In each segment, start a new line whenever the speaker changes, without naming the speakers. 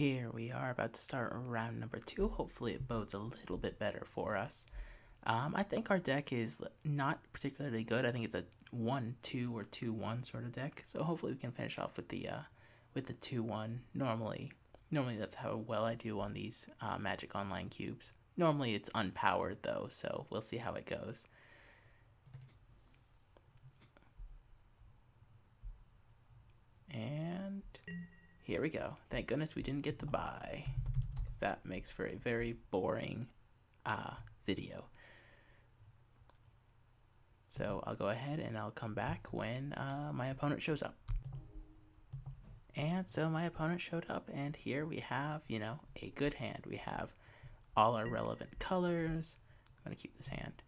Here we are about to start round number 2. Hopefully it bodes a little bit better for us. I think our deck is not particularly good. I think it's a 1-2 or 2-1 sort of deck. So hopefully we can finish off with the 2-1. Normally that's how well I do on these Magic Online cubes. Normally it's unpowered though, so we'll see how it goes. And here we go. Thank goodness we didn't get the buy. That makes for a very boring video. So I'll go ahead and I'll come back when my opponent shows up. And so my opponent showed up, and here we have, a good hand. We have all our relevant colors. I'm going to keep this hand.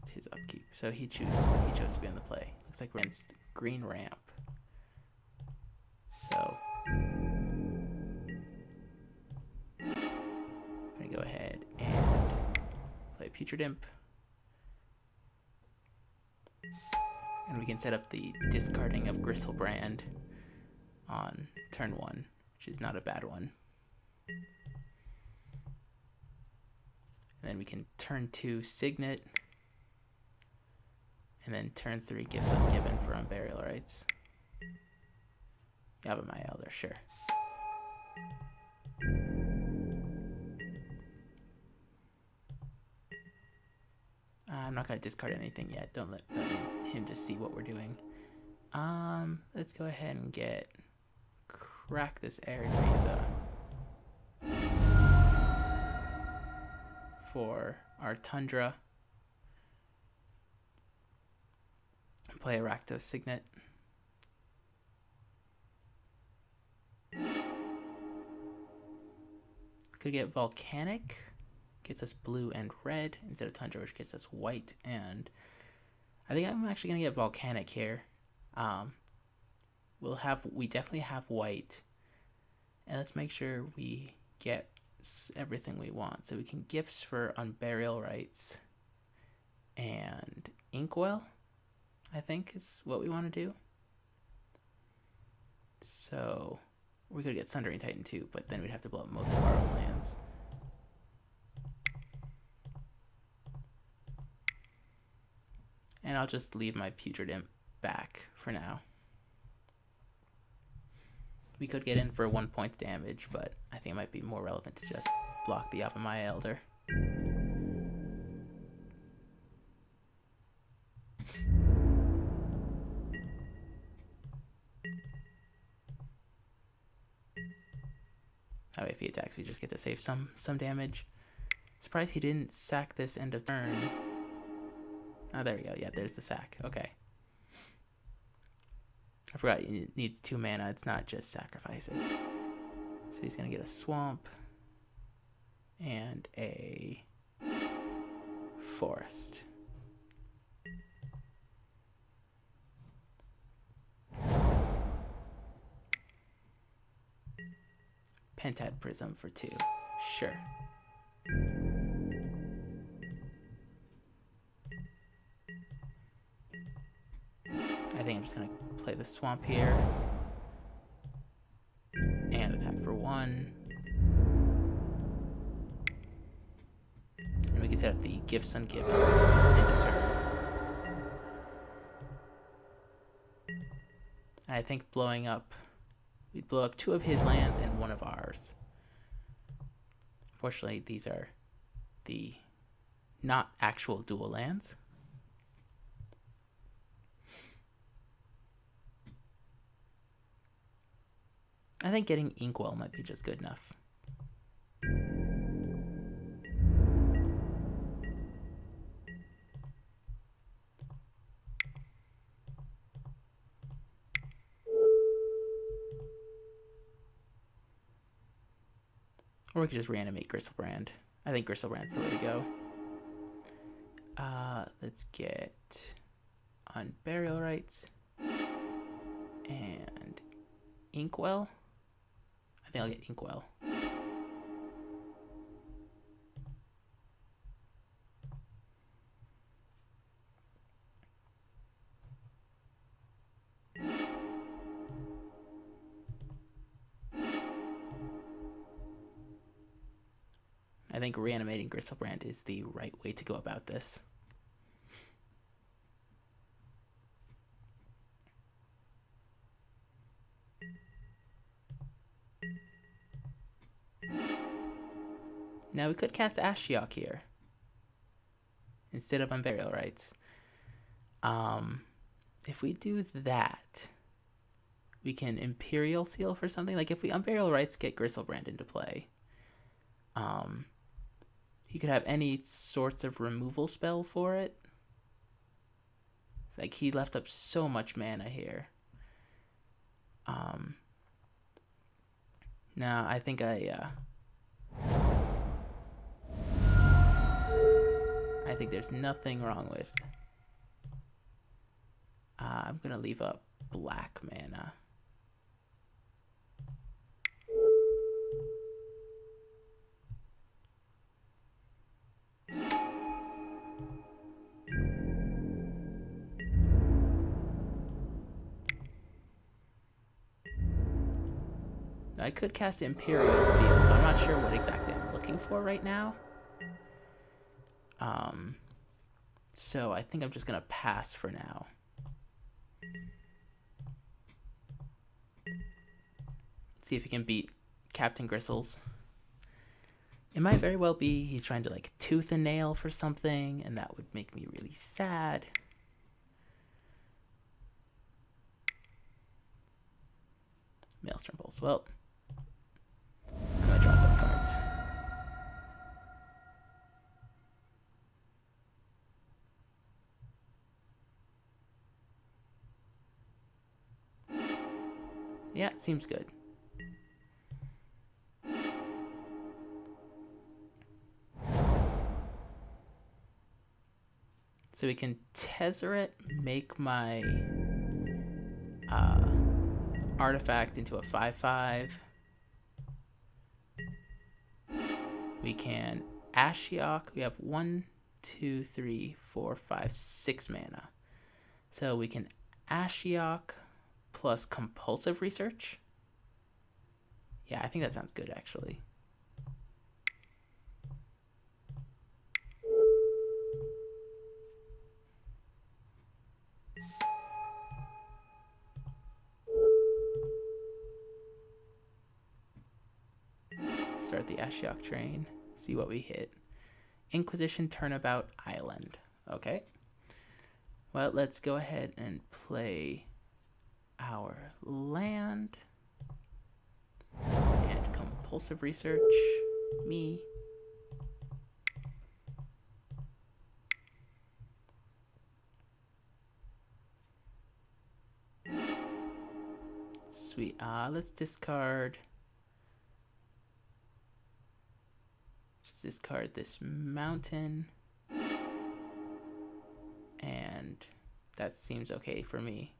It's his upkeep. So he chose to be on the play. Looks like we're against green ramp. So I'm going to go ahead and play Putrid Imp. And we can set up the discarding of Gristlebrand on turn 1, which is not a bad one. And then we can turn 2 Signet, and then turn 3 Gifts Ungiven for Unburial Rights. Yavimaya Elder, sure. I'm not going to discard anything yet. Don't let him just see what we're doing. Let's go ahead and crack this Arid Mesa for our Tundra. Play a Rakdos Signet. Could get Volcanic. Gets us blue and red instead of Tundra, which gets us white. And I think I'm actually gonna get Volcanic here. We definitely have white, and let's make sure we get everything we want. So we can gifts for Unburial Rights and Inkwell, I think is what we want to do. So we could get Sundering Titan too, but then we'd have to blow up most of our own lands. And I'll just leave my Putrid Imp back for now. We could get in for 1 point damage, but I think it might be more relevant to just block the Yavimaya Elder. That way if he attacks, we just get to save some damage. Surprised he didn't sack this end of turn. Oh, there we go. Yeah, there's the sack. Okay. I forgot it needs 2 mana. It's not just sacrifice it. So he's going to get a swamp and a forest. Pentad Prism for 2. Sure. I think I'm just going to play the swamp here and attack for 1. And we can set up the Gifts Ungiven end of turn. I think we'd blow up 2 of his lands and 1 of ours. Unfortunately, these are the not actual dual lands. I think getting Inkwell might be just good enough. Or we could just reanimate Gristlebrand. I think Gristlebrand's the way to go. Let's get Unburial Rights and Inkwell. I think I'll get Inkwell. I think reanimating Gristlebrand is the right way to go about this. Now we could cast Ashiok here instead of Unburial Rites. If we do that, we can Imperial Seal for something. Like if we Unburial Rites, get Gristlebrand into play. He could have any sorts of removal spell for it. Like he left up so much mana here. Now I think I think there's nothing wrong with. I'm gonna leave up black mana. I could cast Imperial Seal, but I'm not sure what exactly I'm looking for right now. So I think I'm just gonna pass for now. See if he can beat Captain Gristles. It might very well be he's trying to like tooth and nail for something, and that would make me really sad. Maelstrom Pulse. Well, I'm gonna draw some cards. Yeah, it seems good. So we can Tezzeret, make my artifact into a 5/5. We can Ashiok. We have 1, 2, 3, 4, 5, 6 mana. So we can Ashiok plus Compulsive Research. Yeah, I think that sounds good actually. Start the Ashiok train. See what we hit. Inquisition Turnabout Island. Okay. Well, let's go ahead and play our land. And Compulsive Research. Me. Sweet. Let's discard. Just discard this mountain. And that seems okay for me.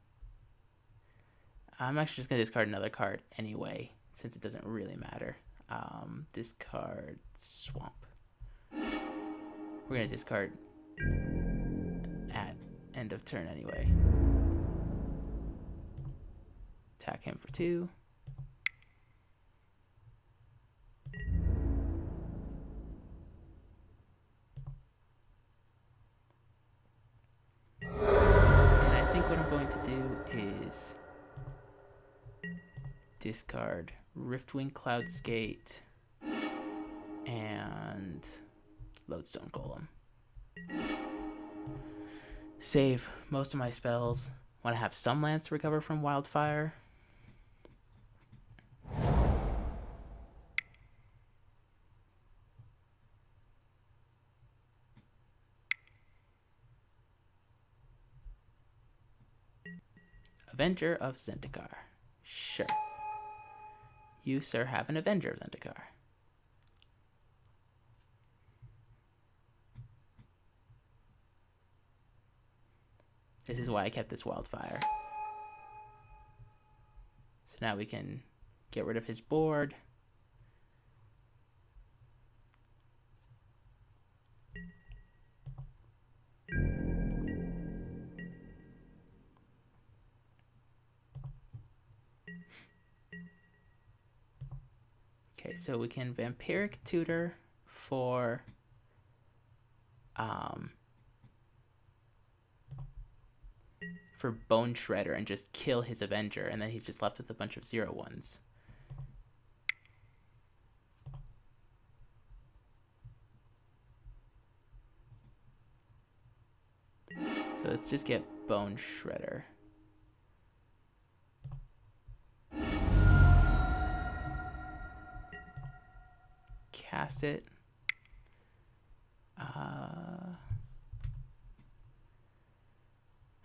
I'm actually just going to discard another card anyway, since it doesn't really matter. Discard Swamp. We're going to discard at end of turn anyway. Attack him for 2. And I think what I'm going to do is discard Riftwing Cloudskate and Lodestone Golem. Save most of my spells. Want to have some lands to recover from Wildfire. Avenger of Zendikar. Sure. You, sir, have an Avenger of Zendikar. This is why I kept this Wildfire. So now we can get rid of his board. Okay, so we can Vampiric Tutor for Bone Shredder and just kill his Avenger, and then he's just left with a bunch of 0/1s. So let's just get Bone Shredder. Cast it.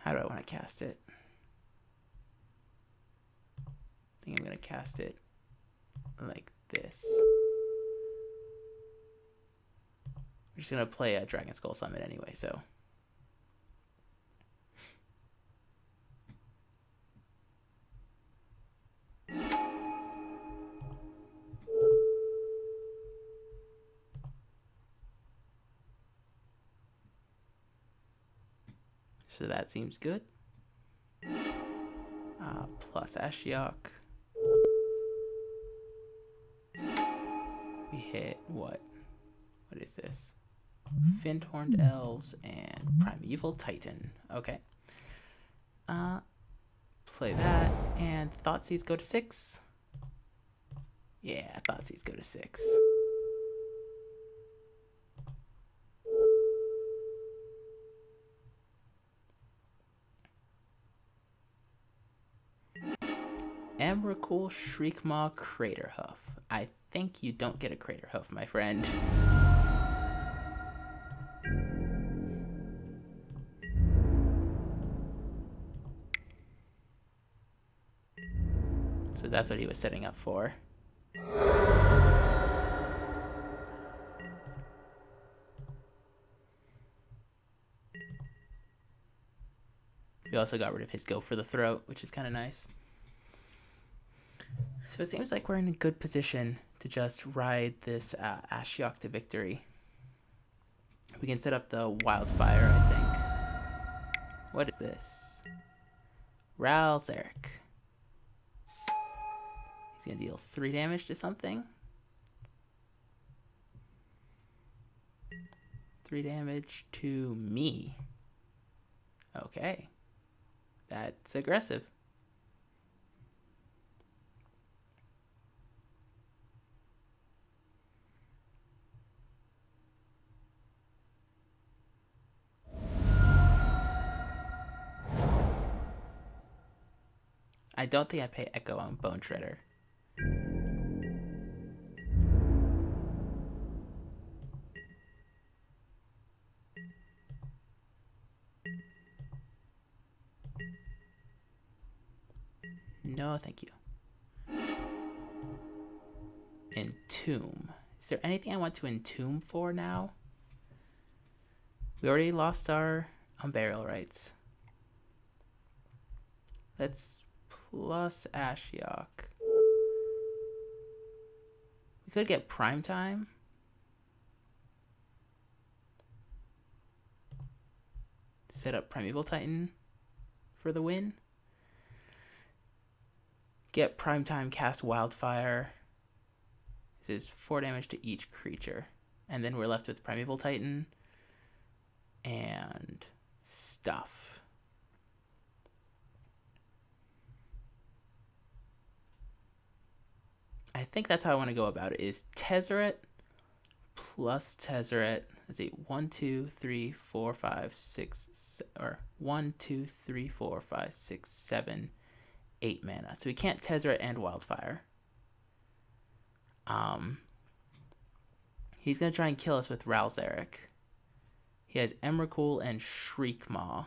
How do I want to cast it? I think I'm going to cast it like this. We're just going to play a Dragon Skull Summon anyway, so. So that seems good. Plus Ashiok. We hit what? What is this? Fin-Horned Elves and Primeval Titan. Okay. Play that, and Thoughtseize go to 6. Yeah, Thoughtseize go to 6. Emrakul Shriekmaw Craterhoof. I think you don't get a Craterhoof, my friend. So that's what he was setting up for. We also got rid of his Go for the Throat, which is kind of nice. So it seems like we're in a good position to just ride this Ashiok to victory. We can set up the Wildfire, I think. What is this? Ralzeric. He's going to deal 3 damage to something. 3 damage to me. Okay. That's aggressive. I don't think I pay Echo on Bone Shredder. No, thank you. Entomb. Is there anything I want to entomb for now? We already lost our Unburial Rights. Let's plus Ashiok. We could get Primetime. Set up Primeval Titan for the win. Get Primetime, cast Wildfire. This is 4 damage to each creature. And then we're left with Primeval Titan and stuff. I think that's how I want to go about it, is Tezzeret plus Tezzeret. Let's see, 1, 2, 3, 4, 5, 6, or 1, 2, 3, 4, 5, 6, 7, 8 mana. So we can't Tezzeret and Wildfire. He's going to try and kill us with Ralzeric. He has Emrakul and Shriekmaw.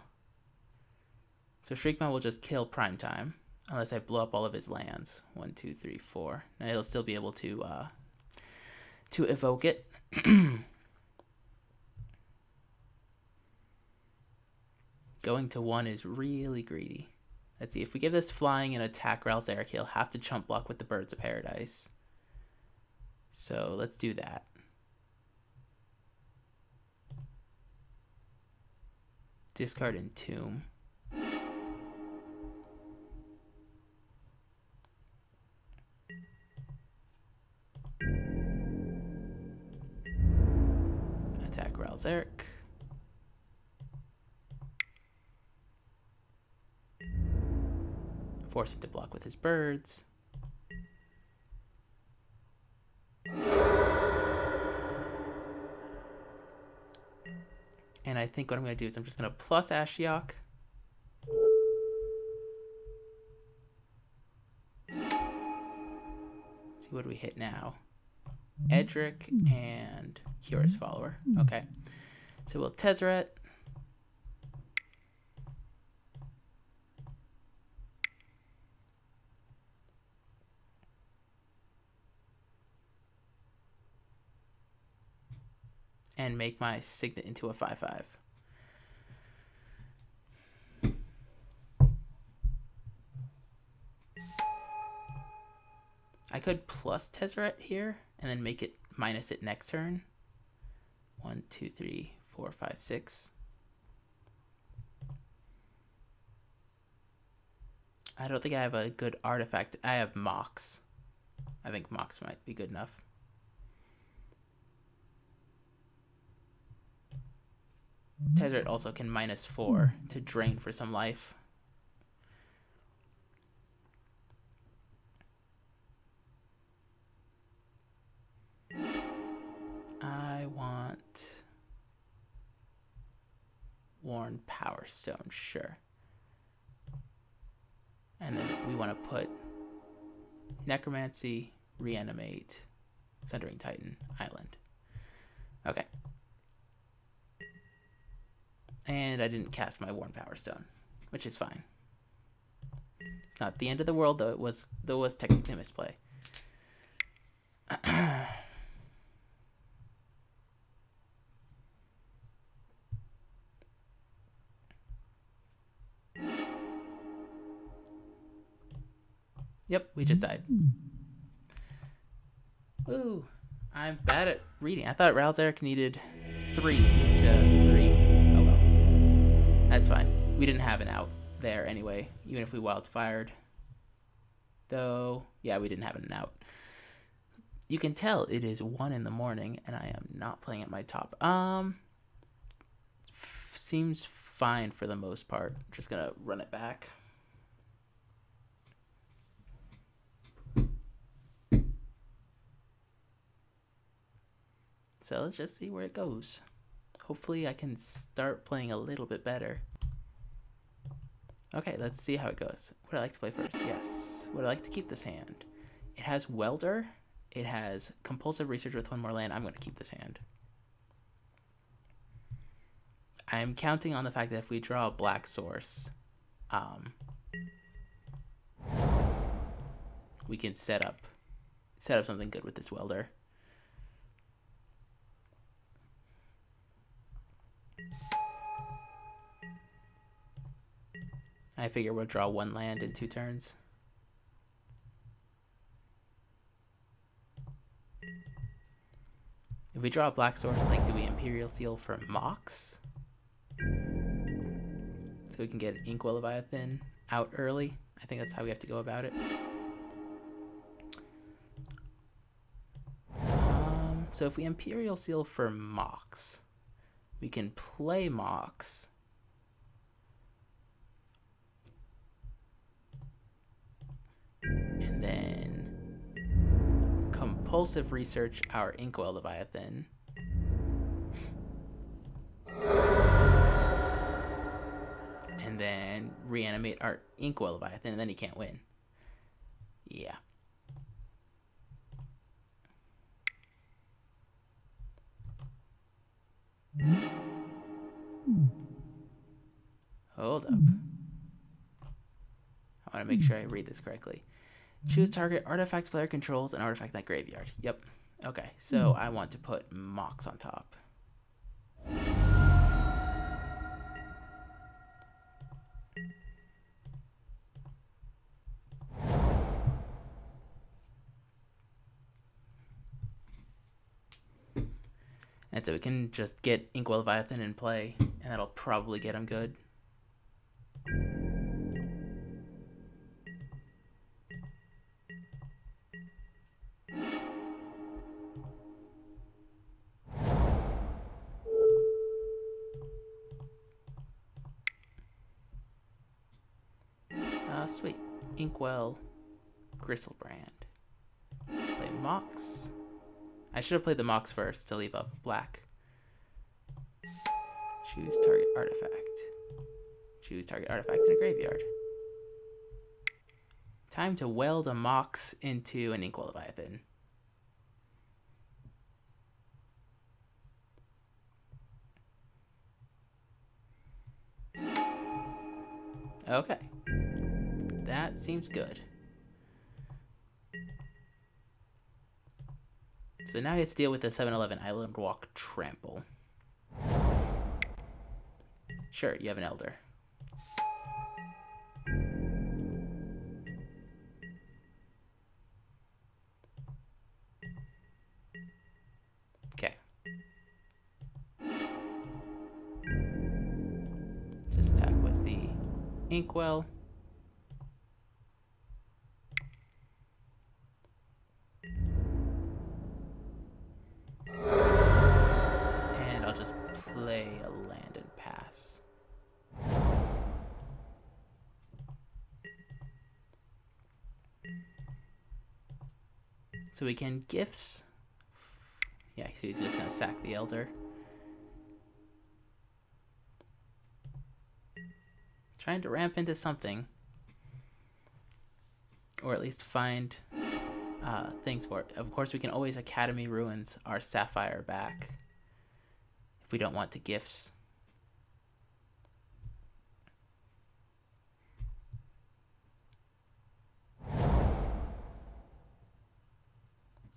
So Shriekmaw will just kill Primetime, unless I blow up all of his lands. 1, 2, 3, 4. Now he'll still be able to evoke it. Going to 1 is really greedy. Let's see, if we give this flying and attack Ralzeric, he'll have to chump block with the Birds of Paradise. So let's do that. Discard Entomb. Ralzeric. Force him to block with his birds. And I think what I'm going to do is I'm just going to plus Ashiok. See what do we hit now. Edric and Curious Follower. Okay. So we'll Tezzeret. And make my Signet into a 5/5. I could plus Tezzeret here and then make it minus it next turn. 1, 2, 3, 4, 5, 6. I don't think I have a good artifact. I have Mox. I think Mox might be good enough. Tezzeret also can -4 to drain for some life. I want Worn Power Stone, sure. And then we want to put Necromancy, Reanimate, Sundering Titan, Island. Okay. And I didn't cast my Worn Power Stone, which is fine. It's not the end of the world, though it was technically a misplay. Yep, we just died. Woo! I'm bad at reading. I thought Ralzeric needed 3 to 3. Oh well. That's fine. We didn't have an out there anyway, even if we wildfired. Though, yeah, we didn't have an out. You can tell it is 1 in the morning, and I am not playing at my top. Seems fine for the most part. Just gonna run it back. So let's just see where it goes. Hopefully I can start playing a little bit better. Okay, let's see how it goes. Would I like to play first? Yes. Would I like to keep this hand? It has Welder. It has Compulsive Research with 1 more land. I'm going to keep this hand. I'm counting on the fact that if we draw a black source, we can set up something good with this Welder. I figure we'll draw 1 land in 2 turns. If we draw a black source, like, do we Imperial Seal for Mox? So we can get an Inkwell Leviathan out early. I think that's how we have to go about it. So if we Imperial Seal for Mox, we can play Mox. And then Compulsive Research our Inkwell Leviathan. And then reanimate our Inkwell Leviathan, and then he can't win. Yeah. Hold up. I want to make sure I read this correctly. Choose target artifact player controls and artifact in that graveyard. Yep. Okay, so I want to put Mox on top. And so we can just get Inkwell Leviathan in play, and that'll probably get him good. sweet. Inkwell, Gristlebrand. Play Mox. I should have played the Mox first to leave up black. Choose target artifact. Choose target artifact in a graveyard. Time to weld a Mox into an Inkwell Leviathan. Okay. That seems good. So now he has to deal with the 7-11 Island Walk Trample. Sure, you have an Elder. Okay. Just attack with the Inkwell. And I'll just play a land and pass. So we can gifts. Yeah, so he's just gonna sack the Elder. Trying to ramp into something. Or at least find things for it. Of course, we can always Academy Ruins our Sapphire back if we don't want to gifts.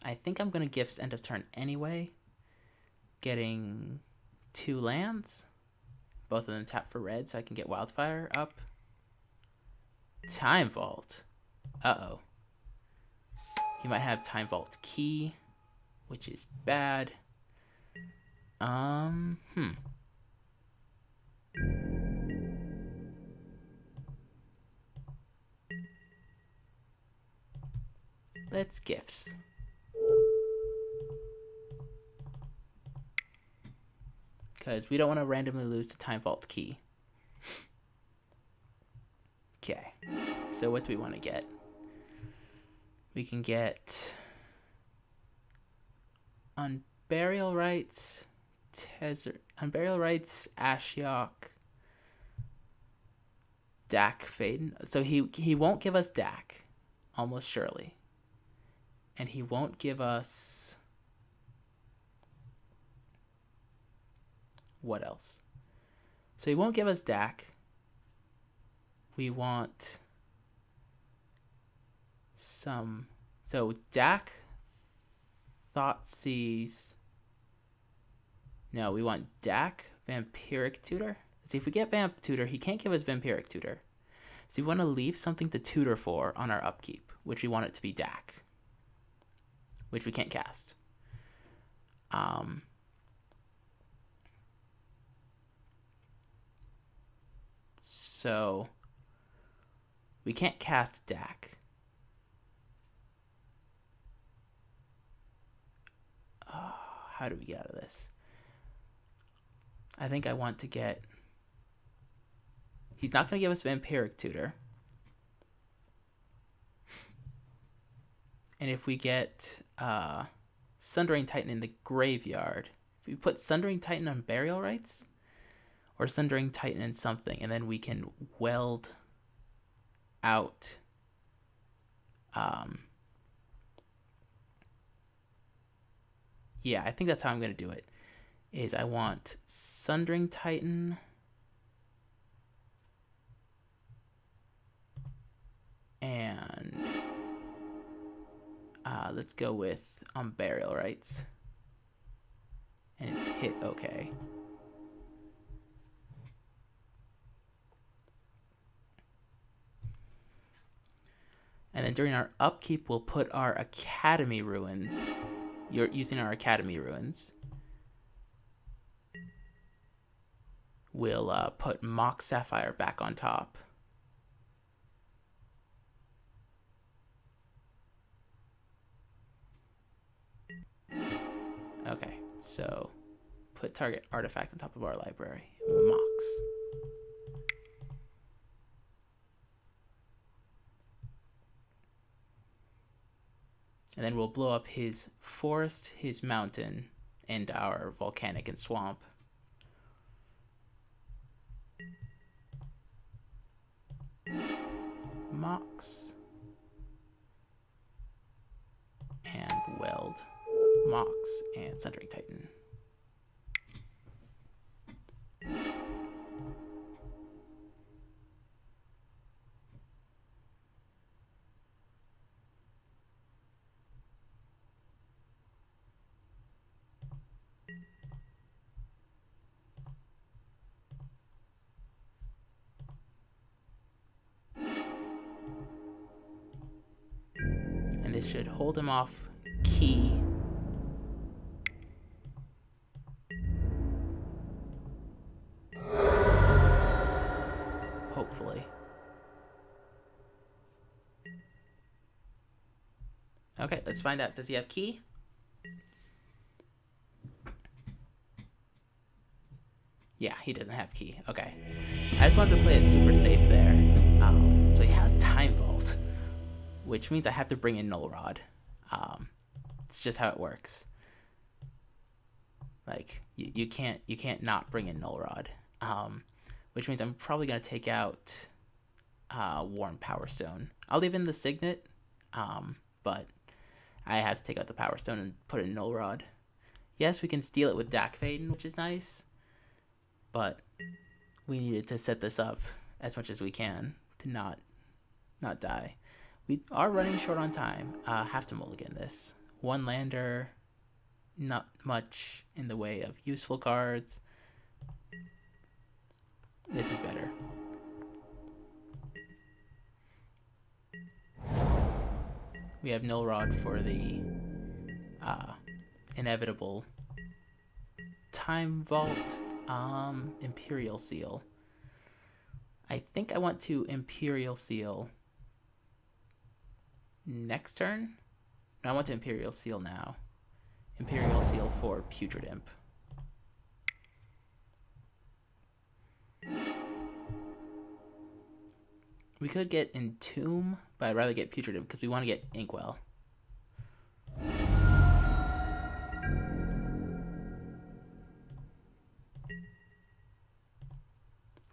I think I'm going to gifts end of turn anyway. Getting 2 lands. Both of them tap for red so I can get Wildfire up. Time Vault. Uh-oh. He might have Time Vault Key, which is bad. Let's gifts. Because we don't want to randomly lose the Time Vault Key. Okay. So what do we want to get? We can get Unburial Rites, Unburial Rites, Ashiok, Dak Faden. So he won't give us Dak, almost surely. And he won't give us... What else? So he won't give us Dak. We want some... So Dak, Thoughtseize... No, we want Dak, Vampiric Tutor. Let's see, if we get Vamp Tutor, he can't give us Vampiric Tutor. So we want to leave something to tutor for on our upkeep, which we want it to be Dak, which we can't cast. So we can't cast Dak. How do we get out of this? I think I want to get... He's not going to give us Vampiric Tutor. And if we get Sundering Titan in the graveyard, if we put Sundering Titan on Burial Rites, or Sundering Titan in something, and then we can weld out yeah, I think that's how I'm going to do it. Is I want Sundering Titan and let's go with Burial Rites. And it's hit okay. And then during our upkeep, we'll put our Academy Ruins. You're using our Academy Ruins. We'll put Mox Sapphire back on top. Okay, so put target artifact on top of our library. Mox. And then we'll blow up his forest, his mountain, and our volcanic and swamp. Mox. And weld. Mox and centering titan. And this should hold him off key. Hopefully. Okay, let's find out. Does he have key? Yeah, he doesn't have key. Okay. I just wanted to play it super safe there. So he has Time Vault, which means I have to bring in Null Rod. It's just how it works. Like you can't not bring in Null Rod, which means I'm probably gonna take out Warm Power Stone. I'll leave in the Signet, but I have to take out the Power Stone and put in Null Rod. Yes, we can steal it with Dak Faden, which is nice, but we needed to set this up as much as we can to not die. We are running short on time. Have to mulligan this. One lander, not much in the way of useful cards. This is better. We have Null Rod for the inevitable Time Vault. Imperial Seal. I think I want to Imperial Seal next turn. No, I want to Imperial Seal now. Imperial Seal for Putrid Imp. We could get Entomb, but I'd rather get Putrid Imp because we want to get Inkwell.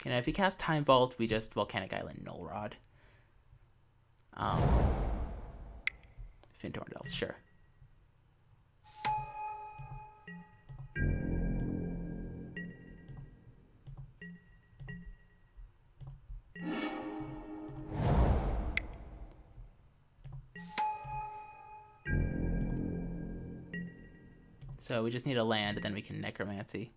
Okay, now if he casts Time Vault, we just Volcanic Island Null Rod. Fintorn Delve, sure. So we just need a land, and then we can Necromancy.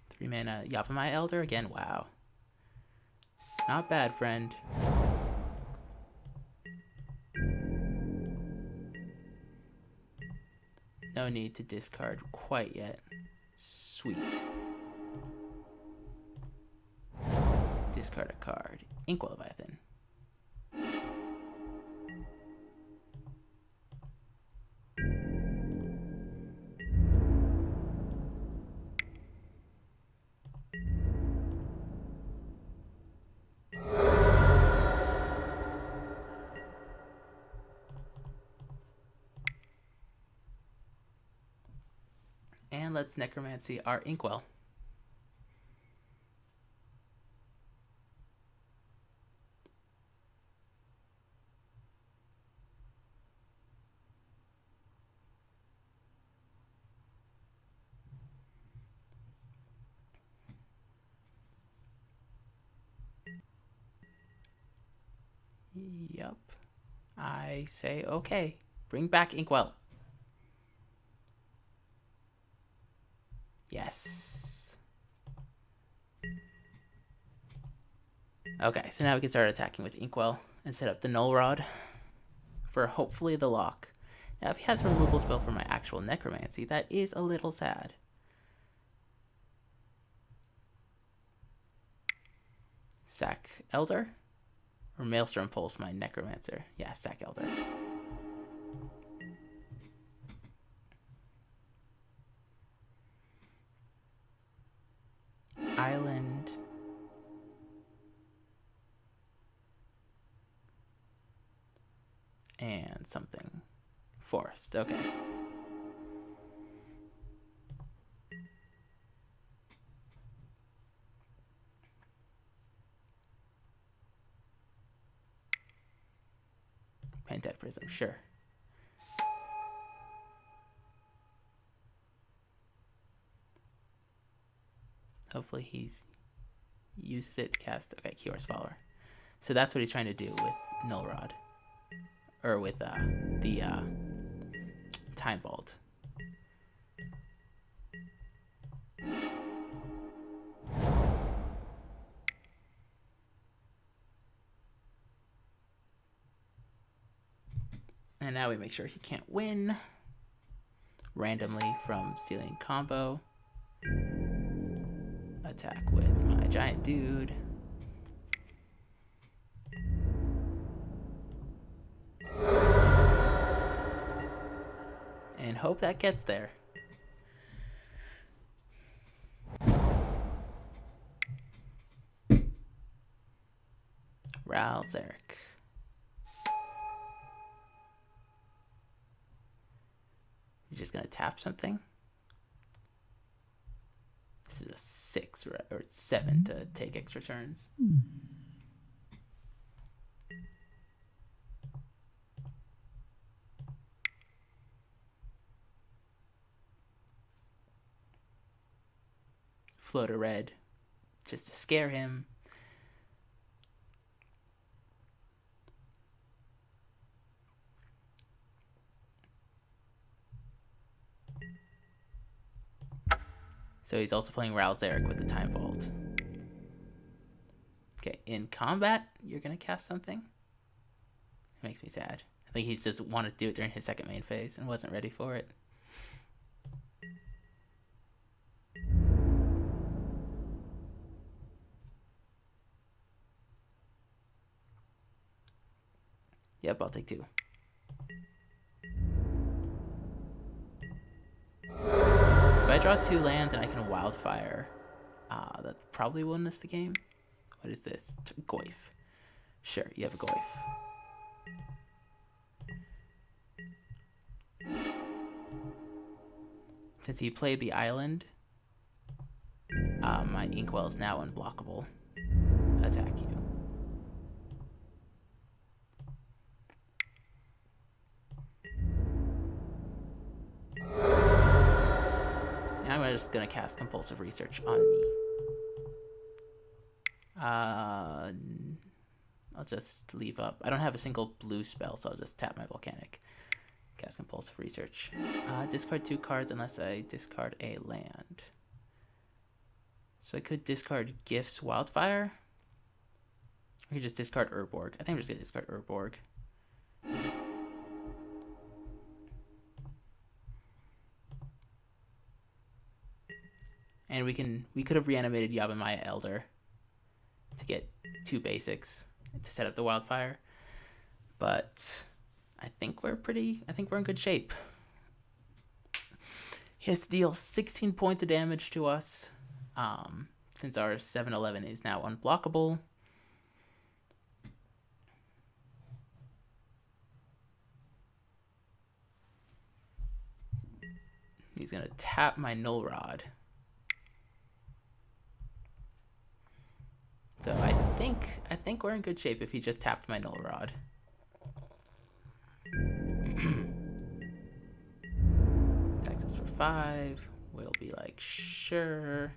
Three mana Yapamai Elder again. Wow, not bad, friend. No need to discard quite yet. Sweet. Discard a card. Inkwell Leviathan. And let's Necromancy our Inkwell. Yup. I say okay. Bring back Inkwell. Yes. Okay, so now we can start attacking with Inkwell and set up the Null Rod for hopefully the lock. Now, if he has a removal spell for my actual Necromancy, that is a little sad. Sack Elder? Or Maelstrom Pulse my Necromancer? Yeah, Sack Elder. Island. and something. Forest, okay. Painted Prism, sure. Hopefully he uses it to cast, okay, Kior's Follower. So that's what he's trying to do with Null Rod. Or with the Time Vault. And now we make sure he can't win randomly from stealing combo. Attack with my giant dude. And hope that gets there. Ral Zarek. He's just gonna tap something. This is a 6 or 7 to take extra turns. Float a red just to scare him. So he's also playing Ral Zarek with the Time Vault. Okay, in combat, you're gonna cast something? It makes me sad. I think he's just wanted to do it during his second main phase and wasn't ready for it. Yep, I'll take 2. If I draw 2 lands and I can Wildfire, that probably will win us the game. What is this? Goyf. Sure, you have a Goyf. Since he played the island, my Inkwell is now unblockable. Attack you. And I'm just gonna cast Compulsive Research on me. I'll just leave up. I don't have a single blue spell, so I'll just tap my Volcanic. Cast Compulsive Research. Discard 2 cards unless I discard a land. So I could discard Gifts Wildfire. I could just discard Urborg. I think I'm just gonna discard Urborg. And we could have reanimated Yavimaya Elder to get 2 basics to set up the Wildfire. But I think we're in good shape. He has to deal 16 points of damage to us. Since our 7/11 is now unblockable. He's gonna tap my Null Rod. So I think we're in good shape if he just tapped my Null Rod. Attacks us for 5. We'll be like, sure.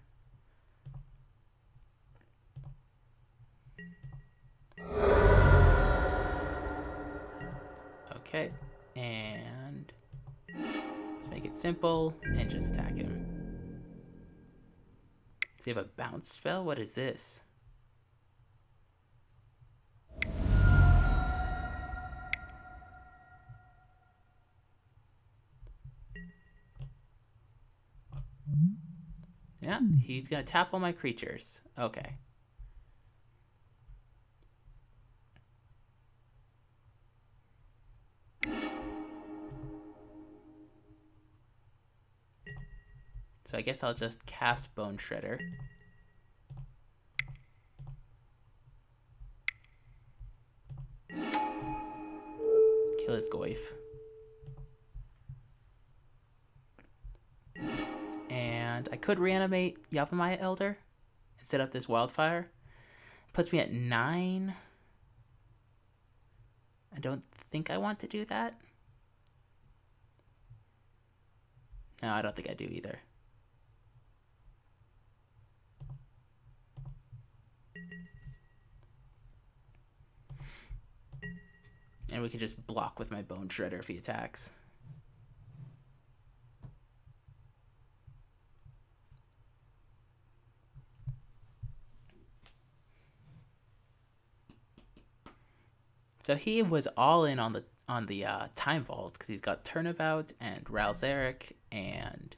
Okay, and let's make it simple and just attack him. Does he have a bounce spell? What is this? Yeah, he's gonna tap all my creatures. Okay. So I guess I'll just cast Bone Shredder. Kill kill his Goyf. And I could reanimate Yapamaya Elder and set up this Wildfire. Puts me at 9. I don't think I want to do that. No, I don't think I do either. And we can just block with my Bone Shredder if he attacks. So he was all in on the Time Vault because he's got Turnabout and Ralzeric and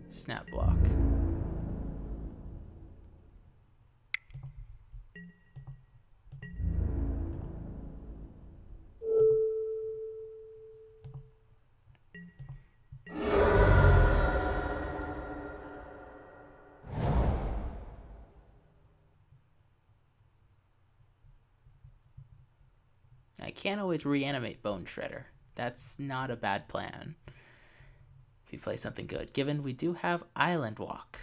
Snap Block. I can't always reanimate Bone Shredder. That's not a bad plan if you play something good. Given we do have Island Walk,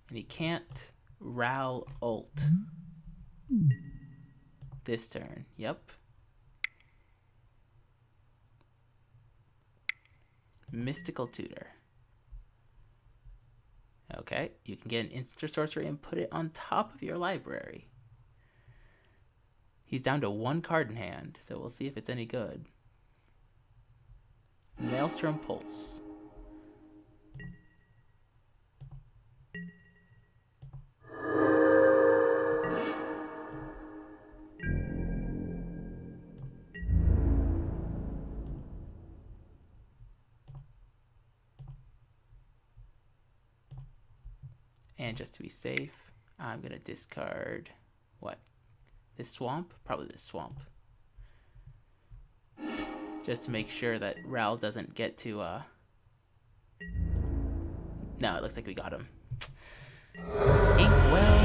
and he can't Ral ult this turn. Yep. Mystical Tutor. Okay, you can get an instant sorcery and put it on top of your library. He's down to 1 card in hand, so we'll see if it's any good. Maelstrom Pulse. And just to be safe, I'm going to discard what? This swamp? Probably this swamp. Just to make sure that Ral doesn't get to, No, it looks like we got him. Inkwell